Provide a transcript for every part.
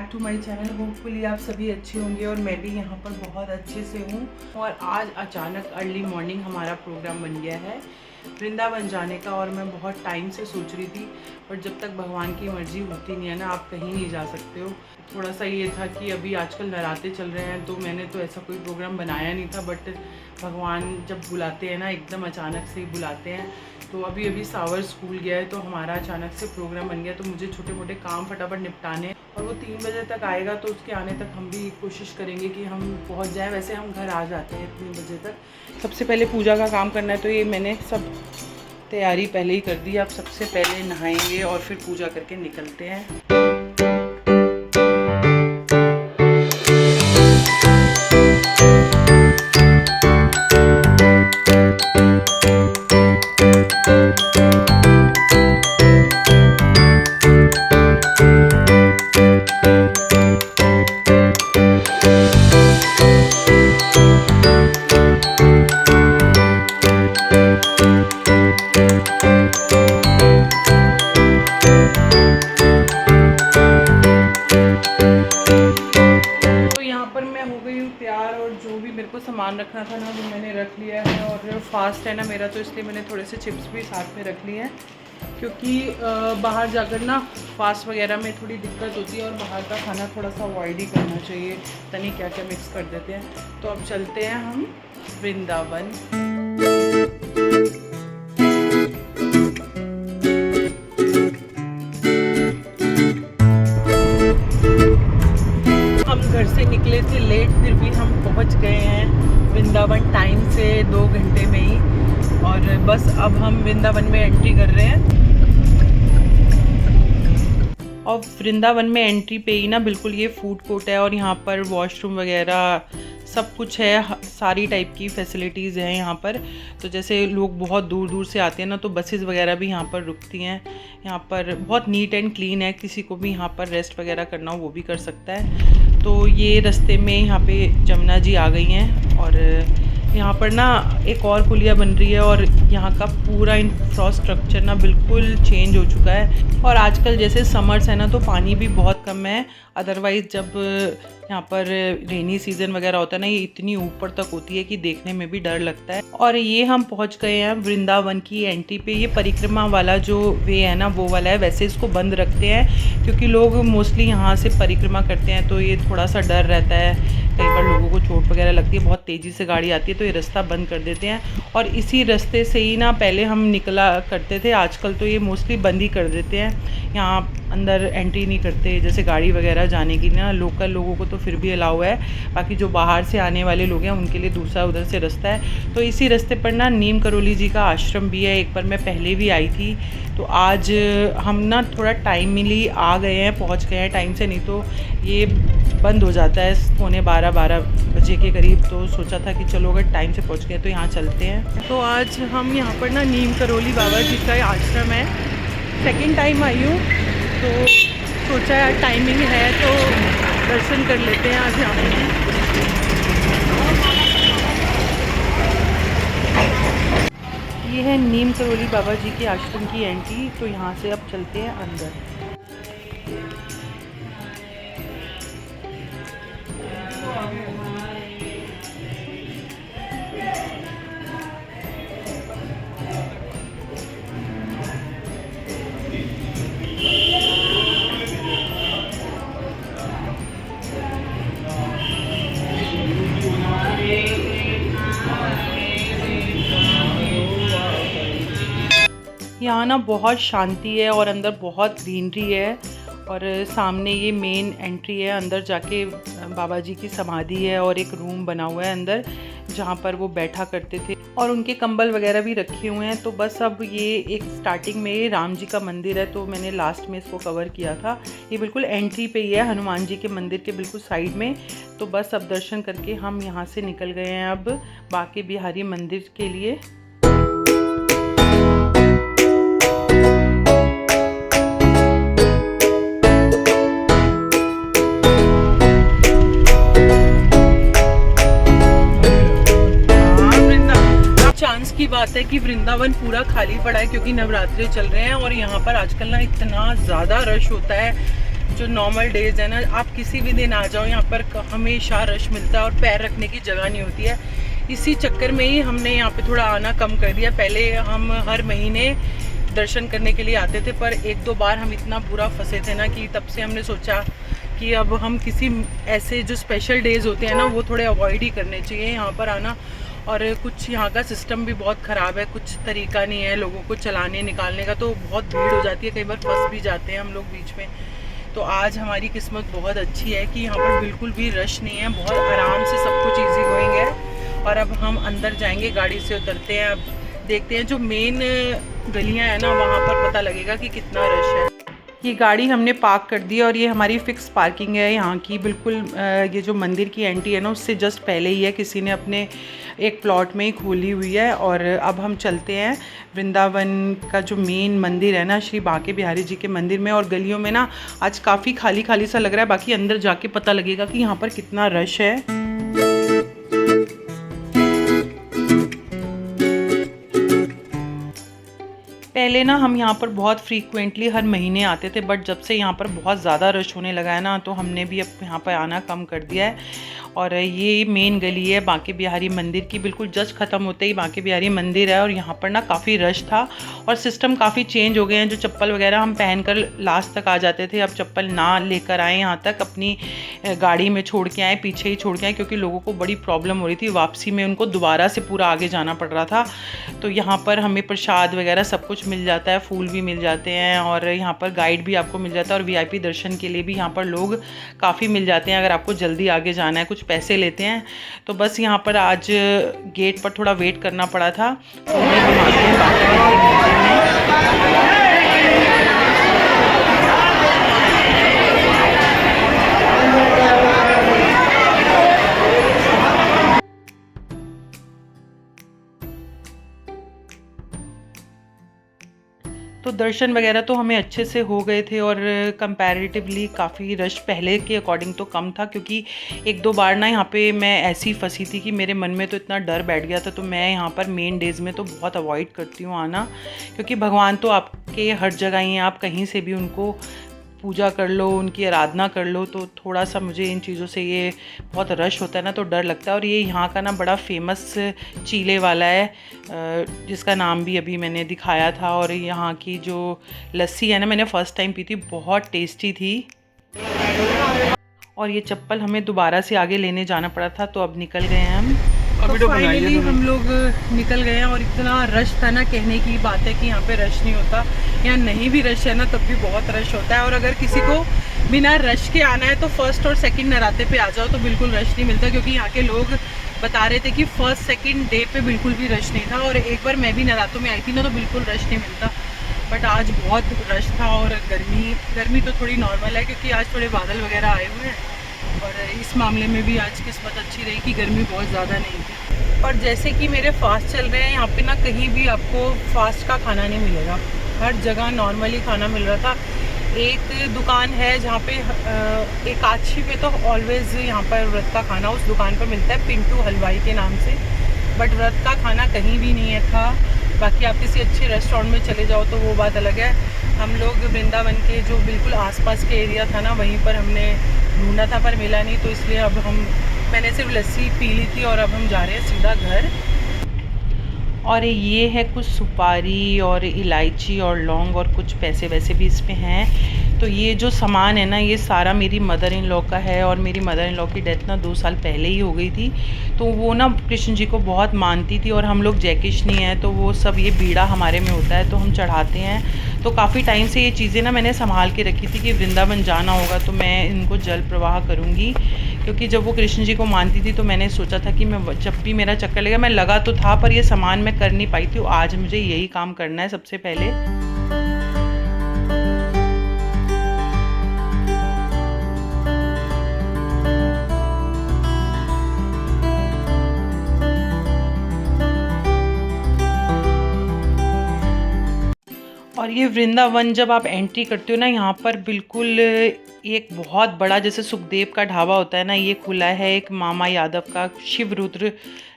Back to my channel. Hopefully आप सभी अच्छे होंगे और मैं भी यहाँ पर बहुत अच्छे से हूँ। और आज अचानक अर्ली मॉर्निंग हमारा प्रोग्राम बन गया है वृंदावन जाने का। और मैं बहुत टाइम से सोच रही थी, पर जब तक भगवान की मर्ज़ी होती नहीं है ना, आप कहीं नहीं जा सकते हो। थोड़ा सा ये था कि अभी आजकल नवरात्रे चल रहे हैं, तो मैंने तो ऐसा कोई प्रोग्राम बनाया नहीं था, बट भगवान जब बुलाते हैं ना, एकदम अचानक से ही बुलाते हैं। तो अभी अभी सावर स्कूल गया है, तो हमारा अचानक से प्रोग्राम बन गया, तो मुझे छोटे मोटे काम फटाफट निपटाने हैं। और वो 3 बजे तक आएगा, तो उसके आने तक हम भी कोशिश करेंगे कि हम पहुंच जाएं। वैसे हम घर आ जाते हैं 3 बजे तक। सबसे पहले पूजा का काम करना है, तो ये मैंने सब तैयारी पहले ही कर दी। अब सबसे पहले नहाएंगे और फिर पूजा करके निकलते हैं। सामान रखना था ना, वो मैंने रख लिया है। और फास्ट है ना मेरा, तो इसलिए मैंने थोड़े से चिप्स भी साथ में रख लिए हैं, क्योंकि बाहर जाकर ना फास्ट वगैरह में थोड़ी दिक्कत होती है और बाहर का खाना थोड़ा सा अवॉइड ही करना चाहिए। पता नहीं क्या क्या मिक्स कर देते हैं। तो अब चलते हैं हम वृंदावन। घर से निकले थे लेट, फिर भी हम पहुंच गए हैं वृंदावन टाइम से 2 घंटे में ही। और बस अब हम वृंदावन में एंट्री कर रहे हैं। और वृंदावन में एंट्री पे ही ना बिल्कुल ये फूड कोर्ट है, और यहाँ पर वॉशरूम वगैरह सब कुछ है। सारी टाइप की फैसिलिटीज़ हैं यहाँ पर। तो जैसे लोग बहुत दूर दूर से आते हैं ना, तो बसेस वगैरह भी यहाँ पर रुकती हैं। यहाँ पर बहुत नीट एंड क्लीन है, किसी को भी यहाँ पर रेस्ट वगैरह करना हो वो भी कर सकता है। तो ये रास्ते में यहाँ पे जमुना जी आ गई हैं, और यहाँ पर ना एक और पुलिया बन रही है, और यहाँ का पूरा इंफ्रास्ट्रक्चर ना बिल्कुल चेंज हो चुका है। और आजकल जैसे समर्स है ना, तो पानी भी बहुत कम है। अदरवाइज़ जब यहाँ पर रेनी सीज़न वगैरह होता है ना, ये इतनी ऊपर तक होती है कि देखने में भी डर लगता है। और ये हम पहुँच गए हैं वृंदावन की एंट्री पे। ये परिक्रमा वाला जो वे है ना, वो वाला है। वैसे इसको बंद रखते हैं, क्योंकि लोग मोस्टली यहाँ से परिक्रमा करते हैं, तो ये थोड़ा सा डर रहता है। कई बार लोगों को चोट वगैरह लगती है, बहुत तेज़ी से गाड़ी आती है, तो ये रास्ता बंद कर देते हैं। और इसी रास्ते से ही ना पहले हम निकला करते थे, आजकल तो ये मोस्टली बंद ही कर देते हैं। यहाँ अंदर एंट्री नहीं करते, जैसे गाड़ी वगैरह जाने की ना। लोकल लोगों को तो फिर भी अलाउ है, बाकी जो बाहर से आने वाले लोग हैं उनके लिए दूसरा उधर से रास्ता है। तो इसी रास्ते पर ना नीम करोली जी का आश्रम भी है। एक बार मैं पहले भी आई थी, तो आज हम ना थोड़ा टाइमली आ गए हैं, पहुँच गए हैं टाइम से। नहीं तो ये बंद हो जाता है 11:15-12 बजे के करीब। तो सोचा था कि चलो अगर टाइम से पहुंच गए तो यहाँ चलते हैं। तो आज हम यहाँ पर ना नीम करोली बाबा जी का आश्रम है, सेकंड टाइम आई हूँ, तो सोचा यार टाइमिंग है तो दर्शन कर लेते हैं आज यहाँ पे। ये है नीम करोली बाबा जी के आश्रम की एंट्री। तो यहाँ से अब चलते हैं अंदर। यहाँ ना बहुत शांति है और अंदर बहुत ग्रीनरी है। और सामने ये मेन एंट्री है, अंदर जाके बाबा जी की समाधि है, और एक रूम बना हुआ है अंदर जहाँ पर वो बैठा करते थे, और उनके कंबल वगैरह भी रखे हुए हैं। तो बस अब ये एक स्टार्टिंग में राम जी का मंदिर है, तो मैंने लास्ट में इसको कवर किया था। ये बिल्कुल एंट्री पे ही है, हनुमान जी के मंदिर के बिल्कुल साइड में। तो बस अब दर्शन करके हम यहाँ से निकल गए हैं अब बांके बिहारी मंदिर के लिए। की बात है कि वृंदावन पूरा खाली पड़ा है, क्योंकि नवरात्रे चल रहे हैं और यहाँ पर आजकल ना इतना ज़्यादा रश होता है। जो नॉर्मल डेज है ना, आप किसी भी दिन आ जाओ यहाँ पर हमेशा रश मिलता है और पैर रखने की जगह नहीं होती है। इसी चक्कर में ही हमने यहाँ पे थोड़ा आना कम कर दिया। पहले हम हर महीने दर्शन करने के लिए आते थे, पर एक दो बार हम इतना बुरा फंसे थे ना कि तब से हमने सोचा कि अब हम किसी ऐसे जो स्पेशल डेज़ होते हैं ना वो थोड़े अवॉइड ही करने चाहिए यहाँ पर आना। और कुछ यहाँ का सिस्टम भी बहुत ख़राब है, कुछ तरीका नहीं है लोगों को चलाने निकालने का, तो बहुत भीड़ हो जाती है, कई बार फंस भी जाते हैं हम लोग बीच में। तो आज हमारी किस्मत बहुत अच्छी है कि यहाँ पर बिल्कुल भी रश नहीं है, बहुत आराम से सब कुछ ईजी गोइंग है। और अब हम अंदर जाएंगे, गाड़ी से उतरते हैं, अब देखते हैं जो मेन गलियाँ हैं ना वहाँ पर पता लगेगा कि कितना रश है। ये गाड़ी हमने पार्क कर दी और ये हमारी फ़िक्स पार्किंग है यहाँ की, बिल्कुल ये जो मंदिर की एंट्री है ना उससे जस्ट पहले ही है, किसी ने अपने एक प्लॉट में ही खोली हुई है। और अब हम चलते हैं वृंदावन का जो मेन मंदिर है ना, श्री बांके बिहारी जी के मंदिर में। और गलियों में ना आज काफ़ी खाली खाली सा लग रहा है, बाकी अंदर जाके पता लगेगा कि यहाँ पर कितना रश है। पहले ना हम यहाँ पर बहुत फ्रीक्वेंटली हर महीने आते थे, बट जब से यहाँ पर बहुत ज़्यादा रश होने लगा है ना तो हमने भी अब यहाँ पर आना कम कर दिया है। और ये मेन गली है बांके बिहारी मंदिर की, बिल्कुल जस्ट ख़त्म होते ही बांके बिहारी मंदिर है। और यहाँ पर ना काफ़ी रश था और सिस्टम काफ़ी चेंज हो गए हैं। जो चप्पल वगैरह हम पहनकर लास्ट तक आ जाते थे, अब चप्पल ना लेकर आए यहाँ तक, अपनी गाड़ी में छोड़ के आए, पीछे ही छोड़ के आए, क्योंकि लोगों को बड़ी प्रॉब्लम हो रही थी वापसी में, उनको दोबारा से पूरा आगे जाना पड़ रहा था। तो यहाँ पर हमें प्रसाद वगैरह सब कुछ मिल जाता है, फूल भी मिल जाते हैं और यहाँ पर गाइड भी आपको मिल जाता है। और वीआईपी दर्शन के लिए भी यहाँ पर लोग काफ़ी मिल जाते हैं, अगर आपको जल्दी आगे जाना है, कुछ पैसे लेते हैं। तो बस यहाँ पर आज गेट पर थोड़ा वेट करना पड़ा था, तो हम आते हैं बाकी तो दर्शन वगैरह तो हमें अच्छे से हो गए थे। और कंपैरेटिवली काफ़ी रश पहले के अकॉर्डिंग तो कम था, क्योंकि एक दो बार ना यहाँ पे मैं ऐसी फंसी थी कि मेरे मन में तो इतना डर बैठ गया था। तो मैं यहाँ पर मेन डेज़ में तो बहुत अवॉइड करती हूँ आना, क्योंकि भगवान तो आपके हर जगह ही हैं, आप कहीं से भी उनको पूजा कर लो, उनकी आराधना कर लो। तो थोड़ा सा मुझे इन चीज़ों से ये बहुत रश होता है ना तो डर लगता है। और ये यहाँ का ना बड़ा फेमस चीले वाला है, जिसका नाम भी अभी मैंने दिखाया था। और यहाँ की जो लस्सी है ना, मैंने फ़र्स्ट टाइम पी थी, बहुत टेस्टी थी। और ये चप्पल हमें दोबारा से आगे लेने जाना पड़ा था, तो अब निकल गए हैं हम। तो फाइनली हम लोग निकल गए हैं। और इतना रश था ना, कहने की बात है कि यहाँ पे रश नहीं होता, यहाँ नहीं भी रश है ना तब भी बहुत रश होता है। और अगर किसी को बिना रश के आना है तो फर्स्ट और सेकंड नराते पे आ जाओ, तो बिल्कुल रश नहीं मिलता, क्योंकि यहाँ के लोग बता रहे थे कि फर्स्ट सेकंड डे पे बिल्कुल भी रश नहीं था। और एक बार मैं भी नरातों में आई थी ना तो बिल्कुल रश नहीं मिलता, बट आज बहुत रश था। और गर्मी तो थोड़ी नॉर्मल है, क्योंकि आज थोड़े बादल वगैरह आए हुए हैं। और इस मामले में भी आज किस्मत अच्छी रही कि गर्मी बहुत ज़्यादा नहीं थी। और जैसे कि मेरे फास्ट चल रहे हैं यहाँ पे ना, कहीं भी आपको फास्ट का खाना नहीं मिलेगा, हर जगह नॉर्मली खाना मिल रहा था। एक दुकान है जहाँ पे एकादशी पे तो ऑलवेज़ यहाँ पर व्रत का खाना उस दुकान पर मिलता है, पिंटू हलवाई के नाम से, बट व्रत का खाना कहीं भी नहीं है था। बाकी आप किसी अच्छे रेस्टोरेंट में चले जाओ तो वो बात अलग है। हम लोग वृंदावन के जो बिल्कुल आसपास के एरिया था ना वहीं पर हमने ढूंढा था, पर मिला नहीं, तो इसलिए अब मैंने सिर्फ लस्सी पी ली थी और अब हम जा रहे हैं सीधा घर। और ये है कुछ सुपारी और इलायची और लौंग और कुछ पैसे वैसे भी इसमें हैं। तो ये जो सामान है ना, ये सारा मेरी मदर इन लॉ का है। और मेरी मदर इन लॉ की डेथ ना 2 साल पहले ही हो गई थी, तो वो ना कृष्ण जी को बहुत मानती थी। और हम लोग जैकिशनी हैं, तो वो सब ये बीड़ा हमारे में होता है तो हम चढ़ाते हैं। तो काफ़ी टाइम से ये चीज़ें ना मैंने संभाल के रखी थी कि वृंदावन जाना होगा तो मैं इनको जल प्रवाह करूँगी, क्योंकि जब वो कृष्ण जी को मानती थी तो मैंने सोचा था कि मैं जब भी मेरा चक्कर लगेगा, मैं लगा तो था पर ये सामान मैं कर नहीं पाई थी। आज मुझे यही काम करना है सबसे पहले। और ये वृंदावन जब आप एंट्री करते हो ना, यहाँ पर बिल्कुल एक बहुत बड़ा, जैसे सुखदेव का ढाबा होता है ना, ये खुला है एक मामा यादव का शिव रुद्र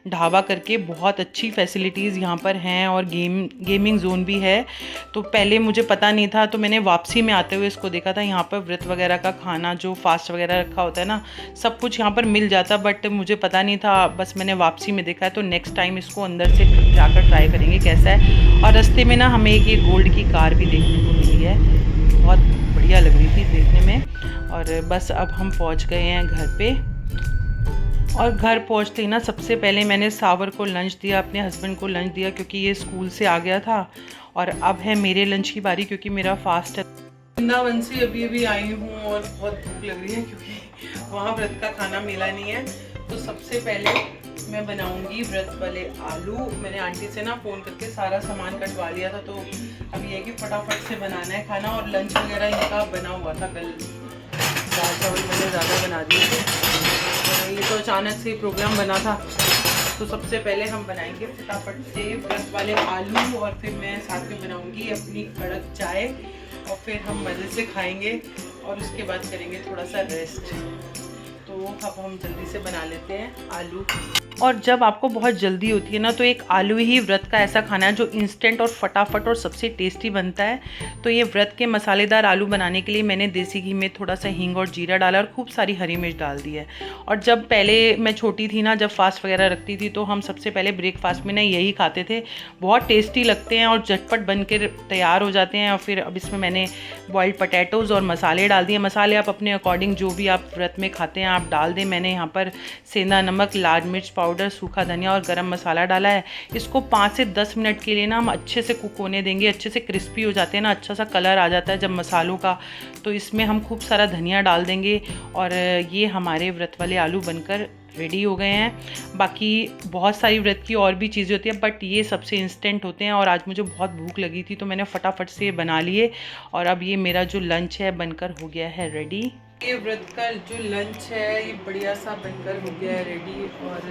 ढाबा करके। बहुत अच्छी फैसिलिटीज़ यहाँ पर हैं और गेमिंग जोन भी है। तो पहले मुझे पता नहीं था, तो मैंने वापसी में आते हुए इसको देखा था। यहाँ पर व्रत वगैरह का खाना जो फास्ट वगैरह रखा होता है ना, सब कुछ यहाँ पर मिल जाता, बट मुझे पता नहीं था, बस मैंने वापसी में देखा है। तो नेक्स्ट टाइम इसको अंदर से जाकर ट्राई करेंगे कैसा है। और रास्ते में ना हमें एक ये गोल्ड की कार भी देखने को मिली है, बहुत बढ़िया लग रही थी देखने में। और बस अब हम पहुँच गए हैं घर पे। और घर पहुंचते ही ना सबसे पहले मैंने सावर को लंच दिया, अपने हस्बैंड को लंच दिया, क्योंकि ये स्कूल से आ गया था। और अब है मेरे लंच की बारी, क्योंकि मेरा फास्ट है। वृंदावन से अभी आई हूँ और बहुत भूख लग रही है, क्योंकि वहाँ व्रत का खाना मिला नहीं है। तो सबसे पहले मैं बनाऊँगी व्रत वाले आलू। मैंने आंटी से ना फ़ोन करके सारा सामान कटवा लिया था, तो अब ये है कि फटाफट से बनाना है खाना। और लंच वगैरह इनका बना हुआ था, कल दाल चावल मैंने ज़्यादा बना दिए थे, ये तो अचानक से प्रोग्राम बना था। तो सबसे पहले हम बनाएंगे फटाफट से व्रत वाले आलू, और फिर मैं साथ में बनाऊंगी अपनी कड़क चाय, और फिर हम मज़े से खाएंगे और उसके बाद करेंगे थोड़ा सा रेस्ट। तो अब हम जल्दी से बना लेते हैं आलू। और जब आपको बहुत जल्दी होती है ना, तो एक आलू ही व्रत का ऐसा खाना है जो इंस्टेंट और फटाफट और सबसे टेस्टी बनता है। तो ये व्रत के मसालेदार आलू बनाने के लिए मैंने देसी घी में थोड़ा सा हींग और जीरा डाला और खूब सारी हरी मिर्च डाल दी है। और जब पहले मैं छोटी थी ना, जब फास्ट वगैरह रखती थी, तो हम सबसे पहले ब्रेकफास्ट में ना यही खाते थे। बहुत टेस्टी लगते हैं और झटपट बन के तैयार हो जाते हैं। और फिर अब इसमें मैंने बॉइल्ड पोटैटोज़ और मसाले डाल दिए। मसाले आप अपने अकॉर्डिंग जो भी आप व्रत में खाते हैं आप डाल दें। मैंने यहाँ पर सेंधा नमक, लाल मिर्च पाउडर, सूखा धनिया और गरम मसाला डाला है। इसको 5 से 10 मिनट के लिए ना हम अच्छे से कुक होने देंगे। अच्छे से क्रिस्पी हो जाते हैं ना, अच्छा सा कलर आ जाता है जब मसालों का। तो इसमें हम खूब सारा धनिया डाल देंगे और ये हमारे व्रत वाले आलू बनकर रेडी हो गए हैं। बाकी बहुत सारी व्रत की और भी चीज़ें होती हैं, बट ये सबसे इंस्टेंट होते हैं। और आज मुझे बहुत भूख लगी थी, तो मैंने फटाफट से बना लिए। और अब ये मेरा जो लंच है बनकर हो गया है रेडी। ये व्रत का जो लंच है ये बढ़िया सा बनकर हो गया है रेडी, और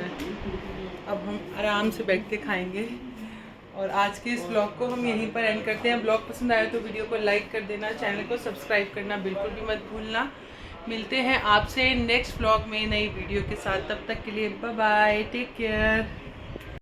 अब हम आराम से बैठ के खाएंगे। और आज के इस ब्लॉग को हम यहीं पर एंड करते हैं। ब्लॉग पसंद आया तो वीडियो को लाइक कर देना, चैनल को सब्सक्राइब करना बिल्कुल भी मत भूलना। मिलते हैं आपसे नेक्स्ट ब्लॉग में नई वीडियो के साथ। तब तक के लिए बाय बाय, टेक केयर।